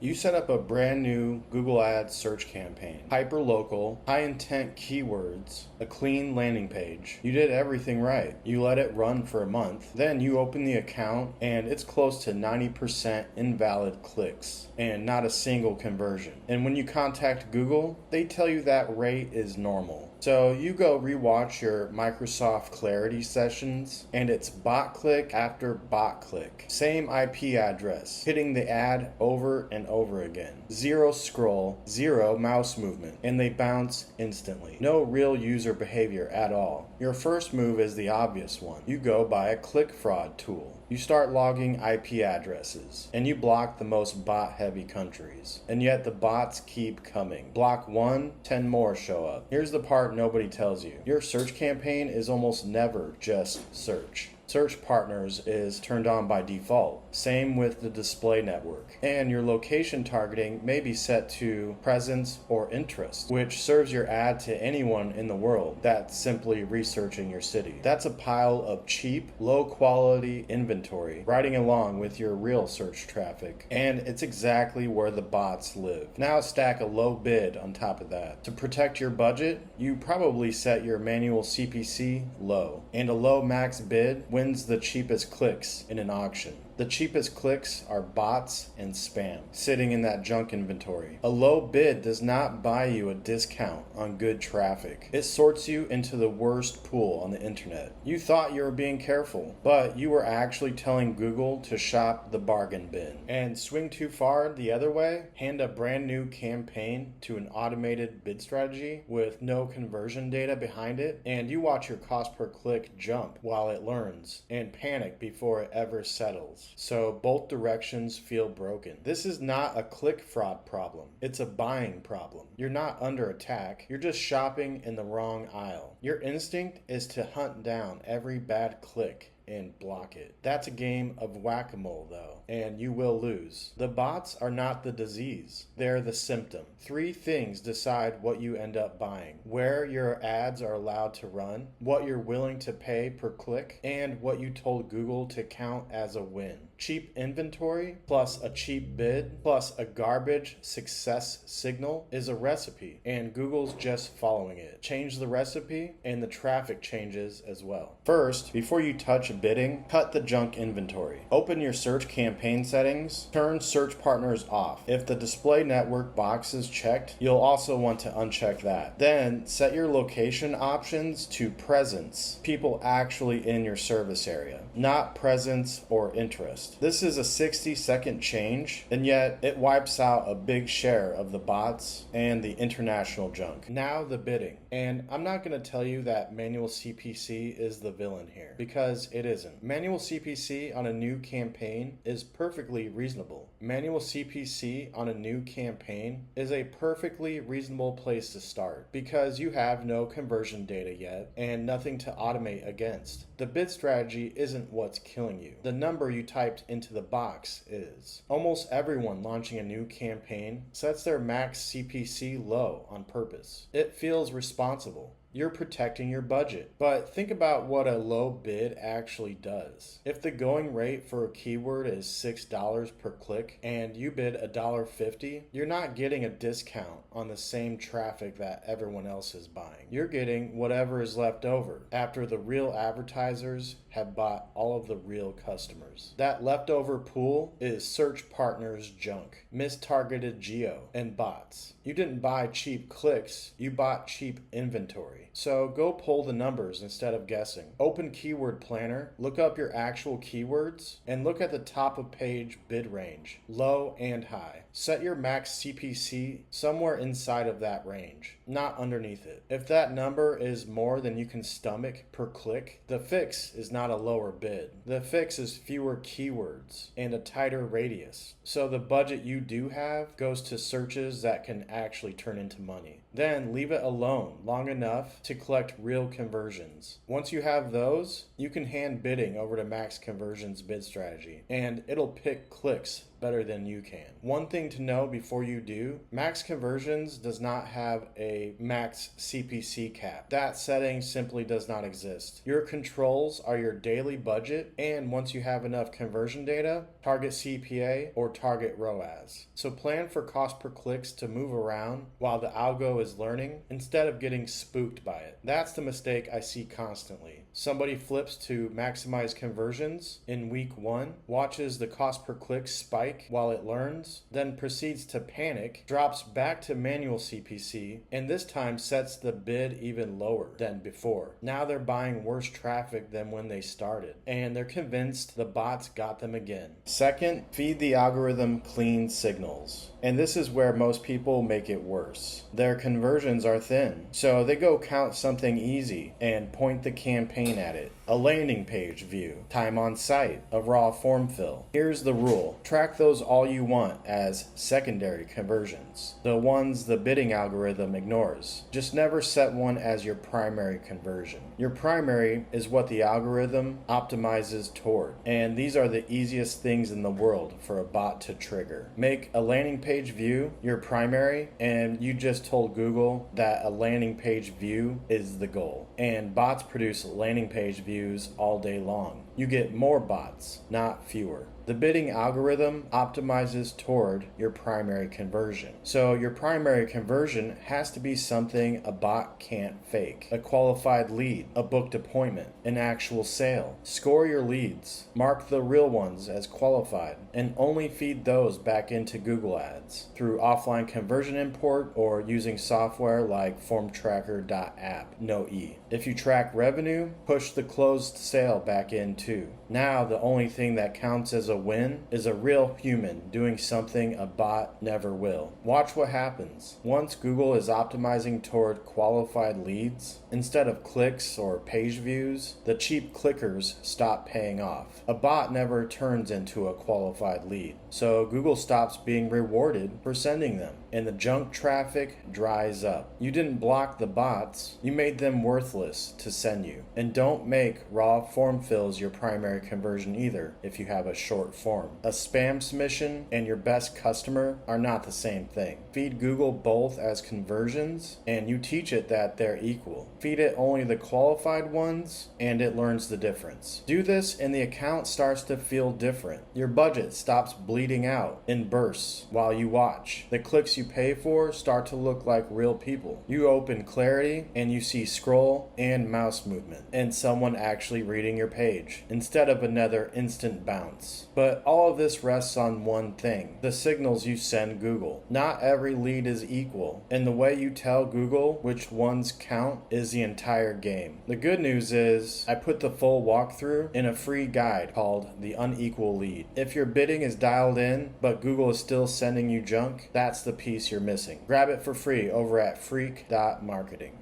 You set up a brand new Google Ads search campaign. Hyper-local, high-intent keywords, a clean landing page. You did everything right. You let it run for a month. Then you open the account and it's close to 90% invalid clicks and not a single conversion. And when you contact Google, they tell you that rate is normal. So you go rewatch your Microsoft Clarity sessions and it's bot click after bot click. Same IP address, hitting the ad over and over again. Zero scroll, zero mouse movement, and they bounce instantly. No real user behavior at all. Your first move is the obvious one. You go buy a click fraud tool. You start logging IP addresses, and you block the most bot-heavy countries. And yet the bots keep coming. Block one, 10 more show up. Here's the part nobody tells you. Your search campaign is almost never just search. Search Partners is turned on by default. Same with the display network. And your location targeting may be set to presence or interest, which serves your ad to anyone in the world that's simply researching your city. That's a pile of cheap, low-quality inventory riding along with your real search traffic. And it's exactly where the bots live. Now stack a low bid on top of that. To protect your budget, you probably set your manual CPC low. And a low max bid wins the cheapest clicks in an auction. The cheapest clicks are bots and spam, sitting in that junk inventory. A low bid does not buy you a discount on good traffic. It sorts you into the worst pool on the internet. You thought you were being careful, but you were actually telling Google to shop the bargain bin. And swing too far the other way, hand a brand new campaign to an automated bid strategy with no conversion data behind it, and you watch your cost per click jump while it learns and panic before it ever settles. So both directions feel broken. This is not a click fraud problem. It's a buying problem. You're not under attack. You're just shopping in the wrong aisle. Your instinct is to hunt down every bad click and block it. That's a game of whack-a-mole though, and you will lose. The bots are not the disease, they're the symptom. 3 things decide what you end up buying: where your ads are allowed to run, what you're willing to pay per click, and what you told Google to count as a win. Cheap inventory plus a cheap bid plus a garbage success signal is a recipe, and Google's just following it. Change the recipe and the traffic changes as well. First, before you touch bidding, cut the junk inventory. Open your search campaign settings, turn search partners off. If the display network box is checked, you'll also want to uncheck that. Then set your location options to presence, people actually in your service area, not presence or interest. This is a 60-second change, and yet it wipes out a big share of the bots and the international junk. Now the bidding. And I'm not going to tell you that manual CPC is the villain here, because it isn't. Manual CPC on a new campaign is perfectly reasonable. Manual CPC on a new campaign is a perfectly reasonable place to start because you have no conversion data yet and nothing to automate against. The bid strategy isn't what's killing you. The number you typed into the box is. Almost everyone launching a new campaign sets their max CPC low on purpose. It feels responsible. You're protecting your budget. But think about what a low bid actually does. If the going rate for a keyword is $6 per click and you bid $1.50, you're not getting a discount on the same traffic that everyone else is buying. You're getting whatever is left over after the real advertisers have bought all of the real customers. That leftover pool is search partners junk, mistargeted geo, and bots. You didn't buy cheap clicks, you bought cheap inventory. So go pull the numbers instead of guessing. Open Keyword Planner, look up your actual keywords, and look at the top of page bid range, low and high. Set your max CPC somewhere inside of that range, not underneath it. If that number is more than you can stomach per click, the fix is not a lower bid. The fix is fewer keywords and a tighter radius. So the budget you do have goes to searches that can actually turn into money. Then leave it alone long enough to collect real conversions. Once you have those, you can hand bidding over to Max Conversions bid strategy, and it'll pick clicks better than you can. One thing to know before you do, Max Conversions does not have a max CPC cap. That setting simply does not exist. Your controls are your daily budget, and once you have enough conversion data, target CPA, or target ROAS. So plan for cost per clicks to move around while the algo is learning instead of getting spooked by it. That's the mistake I see constantly. Somebody flips to maximize conversions in week 1, watches the cost per click spike while it learns, then proceeds to panic, drops back to manual CPC, and this time sets the bid even lower than before. Now they're buying worse traffic than when they started, and they're convinced the bots got them again. Second, feed the algorithm clean signals. And this is where most people make it worse. Their conversions are thin, so they go count something easy and point the campaign at it. A landing page view, time on site, a raw form fill. Here's the rule. Track those all you want as secondary conversions, the ones the bidding algorithm ignores. Just never set one as your primary conversion. Your primary is what the algorithm optimizes toward, and these are the easiest things in the world for a bot to trigger. Make a landing page view your primary, and you just told Google that a landing page view is the goal. And bots produce landing page views all day long. You get more bots, not fewer. The bidding algorithm optimizes toward your primary conversion. So your primary conversion has to be something a bot can't fake. A qualified lead, a booked appointment, an actual sale. Score your leads. Mark the real ones as qualified and only feed those back into Google Ads through offline conversion import or using software like formtracker.app, no E. If you track revenue, push the closed sale back in too. Now the only thing that counts as a win is a real human doing something a bot never will. Watch what happens. Once Google is optimizing toward qualified leads instead of clicks or page views, the cheap clickers stop paying off. A bot never turns into a qualified lead, so Google stops being rewarded for sending them, and the junk traffic dries up. You didn't block the bots, you made them worthless to send you. And don't make raw form fills your primary conversion either if you have a short form. A spam submission and your best customer are not the same thing. Feed Google both as conversions, and you teach it that they're equal. Feed it only the qualified ones, and it learns the difference. Do this and the account starts to feel different. Your budget stops bleeding out in bursts while you watch. The clicks you pay for start to look like real people. You open Clarity and you see scroll and mouse movement and someone actually reading your page instead of another instant bounce. But all of this rests on one thing: the signals you send Google. Not every lead is equal, and the way you tell Google which ones count is the entire game. The good news is I put the full walkthrough in a free guide called The Unequal Lead. If your bidding is dialed in but Google is still sending you junk, that's the piece you're missing. Grab it for free over at Freak.Marketing.